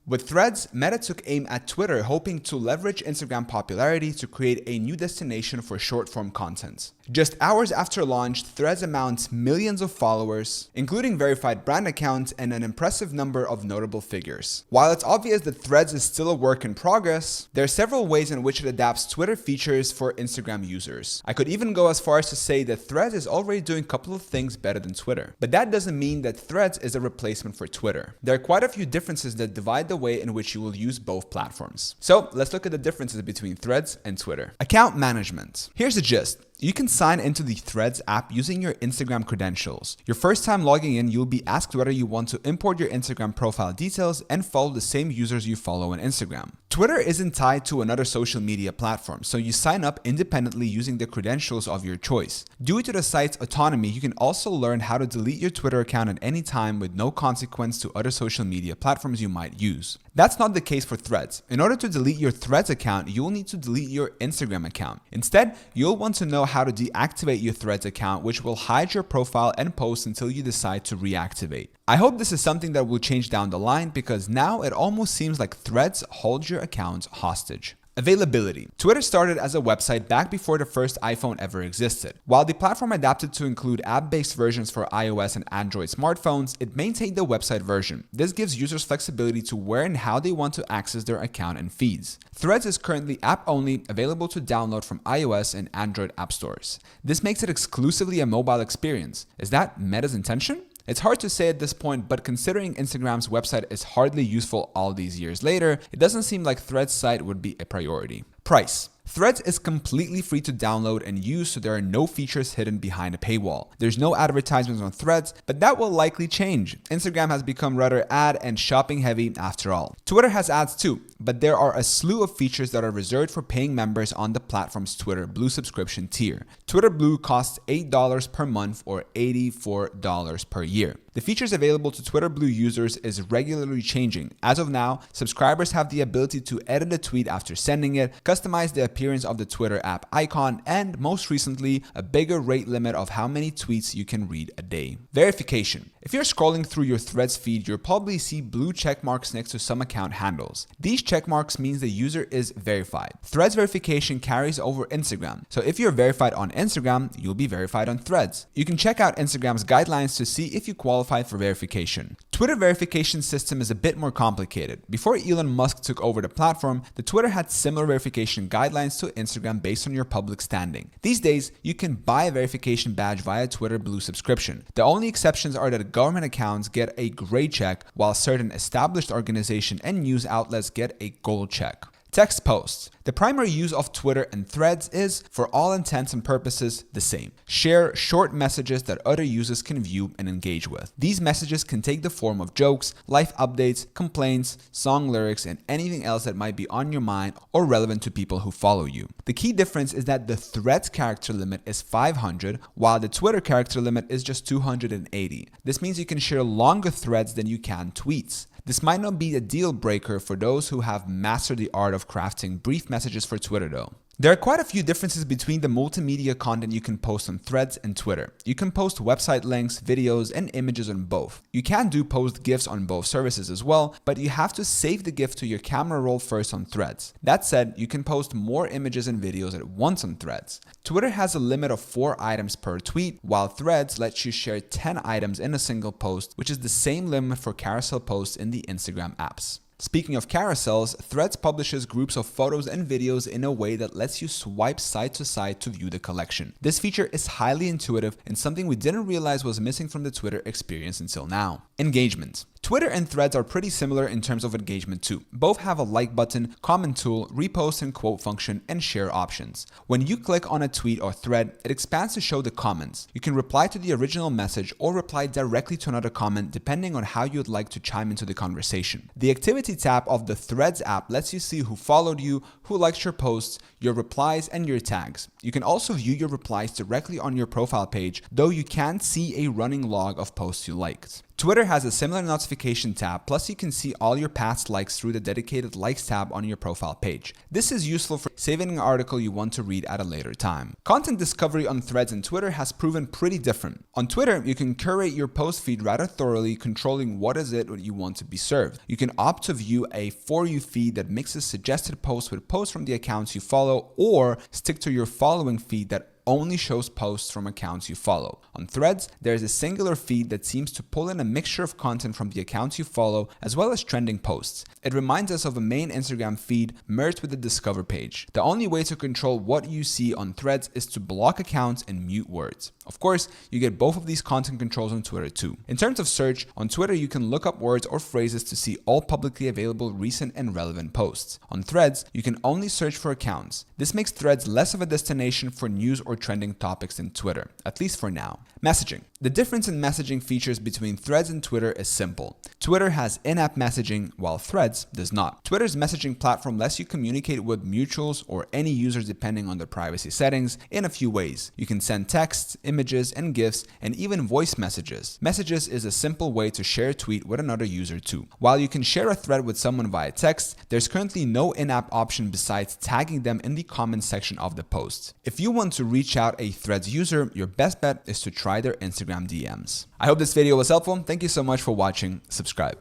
With Threads, Meta took aim at Twitter, hoping to leverage Instagram popularity to create a new destination for short-form content. Just hours after launch, Threads amounts millions of followers, including verified brand accounts and an impressive number of notable figures. While it's obvious that Threads is still a work in progress, there are several ways in which it adapts Twitter features for Instagram users. I could even go as far as to say that Threads is already doing a couple of things better than Twitter. But that doesn't mean that Threads is a replacement for Twitter. There are quite a few differences that divide the way in which you will use both platforms. So let's look at the differences between Threads and Twitter. Account management. Here's the gist. You can sign into the Threads app using your Instagram credentials. Your first time logging in, you'll be asked whether you want to import your Instagram profile details and follow the same users you follow on Instagram. Twitter isn't tied to another social media platform, so you sign up independently using the credentials of your choice. Due to the site's autonomy, you can also learn how to delete your Twitter account at any time with no consequence to other social media platforms you might use. That's not the case for Threads. In order to delete your Threads account, you'll need to delete your Instagram account. Instead, you'll want to know how to deactivate your Threads account, which will hide your profile and posts until you decide to reactivate. I hope this is something that will change down the line, because now it almost seems like Threads holds your account hostage. Availability. Twitter started as a website back before the first iPhone ever existed. While the platform adapted to include app-based versions for iOS and Android smartphones, it maintained the website version. This gives users flexibility to where and how they want to access their account and feeds. Threads is currently app-only, available to download from iOS and Android app stores. This makes it exclusively a mobile experience. Is that Meta's intention? It's hard to say at this point, but considering Instagram's website is hardly useful all these years later, it doesn't seem like Threads' site would be a priority. Price. Threads is completely free to download and use, so there are no features hidden behind a paywall. There's no advertisements on Threads, but that will likely change. Instagram has become rather ad and shopping heavy after all. Twitter has ads too, but there are a slew of features that are reserved for paying members on the platform's Twitter Blue subscription tier. Twitter Blue costs $8 per month or $84 per year. The features available to Twitter Blue users is regularly changing. As of now, subscribers have the ability to edit a tweet after sending it, customize the appearance of the Twitter app icon, and most recently, a bigger rate limit of how many tweets you can read a day. Verification. If you're scrolling through your Threads feed, you'll probably see blue check marks next to some account handles. These check marks means the user is verified. Threads verification carries over Instagram. So if you're verified on Instagram, you'll be verified on Threads. You can check out Instagram's guidelines to see if you qualify for verification. Twitter verification system is a bit more complicated. Before Elon Musk took over the platform, the Twitter had similar verification guidelines to Instagram based on your public standing. These days, you can buy a verification badge via Twitter Blue subscription. The only exceptions are that government accounts get a gray check, while certain established organizations and news outlets get a gold check. Text posts. The primary use of Twitter and Threads is, for all intents and purposes, the same. Share short messages that other users can view and engage with. These messages can take the form of jokes, life updates, complaints, song lyrics, and anything else that might be on your mind or relevant to people who follow you. The key difference is that the Threads character limit is 500, while the Twitter character limit is just 280. This means you can share longer threads than you can tweets. This might not be a deal breaker for those who have mastered the art of crafting brief messages for Twitter though. There are quite a few differences between the multimedia content you can post on Threads and Twitter. You can post website links, videos, and images on both. You can post GIFs on both services as well, but you have to save the GIF to your camera roll first on Threads. That said, you can post more images and videos at once on Threads. Twitter has a limit of 4 items per tweet, while Threads lets you share 10 items in a single post, which is the same limit for carousel posts in the Instagram apps. Speaking of carousels, Threads publishes groups of photos and videos in a way that lets you swipe side to side to view the collection. This feature is highly intuitive and something we didn't realize was missing from the Twitter experience until now. Engagement. Twitter and Threads are pretty similar in terms of engagement too. Both have a like button, comment tool, repost and quote function, and share options. When you click on a tweet or thread, it expands to show the comments. You can reply to the original message or reply directly to another comment depending on how you'd like to chime into the conversation. The activity tab of the Threads app lets you see who followed you, who liked your posts, your replies, and your tags. You can also view your replies directly on your profile page, though you can't see a running log of posts you liked. Twitter has a similar notification tab, plus you can see all your past likes through the dedicated likes tab on your profile page. This is useful for saving an article you want to read at a later time. Content discovery on Threads and Twitter has proven pretty different. On Twitter, you can curate your post feed rather thoroughly, controlling what is it you want to be served. You can opt to view a For You feed that mixes suggested posts with posts from the accounts you follow, or stick to your following feed that only shows posts from accounts you follow. On Threads, there is a singular feed that seems to pull in a mixture of content from the accounts you follow, as well as trending posts. It reminds us of a main Instagram feed merged with the Discover page. The only way to control what you see on Threads is to block accounts and mute words. Of course, you get both of these content controls on Twitter too. In terms of search, on Twitter you can look up words or phrases to see all publicly available recent and relevant posts. On Threads, you can only search for accounts. This makes Threads less of a destination for news or trending topics than Twitter, at least for now. Messaging. The difference in messaging features between Threads and Twitter is simple. Twitter has in-app messaging, while Threads does not. Twitter's messaging platform lets you communicate with mutuals or any users depending on their privacy settings in a few ways. You can send texts, images, and GIFs, and even voice messages. Messages is a simple way to share a tweet with another user too. While you can share a thread with someone via text, there's currently no in-app option besides tagging them in the comments section of the post. If you want to reach out a Threads user, your best bet is to try their Instagram DMs. I hope this video was helpful. Thank you so much for watching. Subscribe.